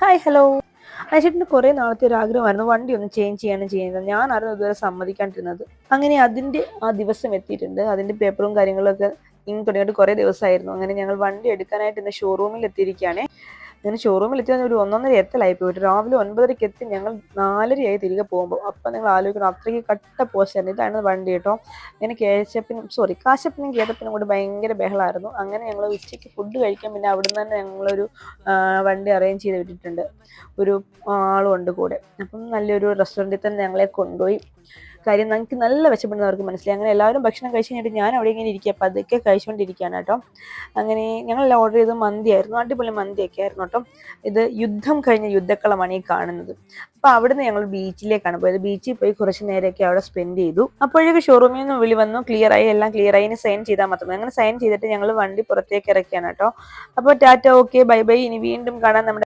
Hi hello. അയച്ചേട്ടന് കുറേ നാളത്തെ ഒരു ആഗ്രഹമായിരുന്നു വണ്ടി ഒന്ന് ചേഞ്ച് ചെയ്യുന്നത്. ഞാനായിരുന്നു ഇതുവരെ സമ്മതിക്കാണ്ടിരുന്നത്. അങ്ങനെ അതിൻ്റെ ആ ദിവസം എത്തിയിട്ടുണ്ട്. അതിൻ്റെ പേപ്പറും കാര്യങ്ങളൊക്കെ ഇനി തുടങ്ങിയിട്ട് കുറേ ദിവസമായിരുന്നു. അങ്ങനെ ഞങ്ങൾ വണ്ടി എടുക്കാനായിട്ട് ഇന്ന് ഷോറൂമിൽ എത്തിയിരിക്കുകയാണ്. അങ്ങനെ ഷോറൂമിൽ എത്തിയാൽ ഒരു 1:30 എത്തലായി പോയിട്ട്. രാവിലെ 9:30 എത്തി ഞങ്ങൾ 4:30 തിരികെ പോകുമ്പോൾ. അപ്പം നിങ്ങൾ ആലോചിക്കണം, അത്രയ്ക്ക് കട്ട പോസ്റ്റായിരുന്നു. ഇതാണ് വണ്ടി കേട്ടോ. അങ്ങനെ കാശപ്പനും കേതപ്പനും കൂടി ഭയങ്കര ബഹളമായിരുന്നു. അങ്ങനെ ഞങ്ങൾ ഉച്ചയ്ക്ക് ഫുഡ് കഴിക്കാൻ പിന്നെ അവിടുന്ന് തന്നെ ഞങ്ങളൊരു വണ്ടി അറേഞ്ച് ചെയ്ത് വിട്ടിട്ടുണ്ട്. ഒരു ആളും ഉണ്ട് കൂടെ. അപ്പം നല്ലൊരു റെസ്റ്റോറൻറ്റിൽ തന്നെ ഞങ്ങളെ കൊണ്ടുപോയി. കാര്യം ഞങ്ങൾക്ക് നല്ല വിശപ്പുണ്ടെന്ന് മനസ്സിലായി. അങ്ങനെ എല്ലാവരും ഭക്ഷണം കഴിച്ച് കഴിഞ്ഞിട്ട് ഞാൻ അവിടെ ഇങ്ങനെ ഇരിക്കുക, പതുക്കെ കഴിച്ചുകൊണ്ടിരിക്കുകയാണ് കേട്ടോ. അങ്ങനെ ഞങ്ങളെല്ലാം ഓർഡർ ചെയ്ത് മന്തിയായിരുന്നു. അടിപൊളി മന്തിയൊക്കെ ആയിരുന്നു കേട്ടോ. ഇത് യുദ്ധം കഴിഞ്ഞ യുദ്ധക്കളമാണ് ഈ കാണുന്നത്. അപ്പോൾ അവിടുന്ന് ഞങ്ങൾ ബീച്ചിലേക്കാണ് പോയത്. ബീച്ചിൽ പോയി കുറച്ച് നേരമൊക്കെ അവിടെ സ്പെൻഡ് ചെയ്തു. അപ്പോഴേക്ക് ഷോറൂമിൽ നിന്ന് വിളി വന്നു, എല്ലാം ക്ലിയർ ആയി, ഇനി സൈൻ ചെയ്താൽ മാത്രം. അങ്ങനെ സൈൻ ചെയ്തിട്ട് ഞങ്ങൾ വണ്ടി പുറത്തേക്ക് ഇറക്കിയാണ് കേട്ടോ. അപ്പോൾ ടാറ്റ, ഓക്കെ, ബൈ ബൈ, ഇനി വീണ്ടും കാണാൻ നമ്മുടെ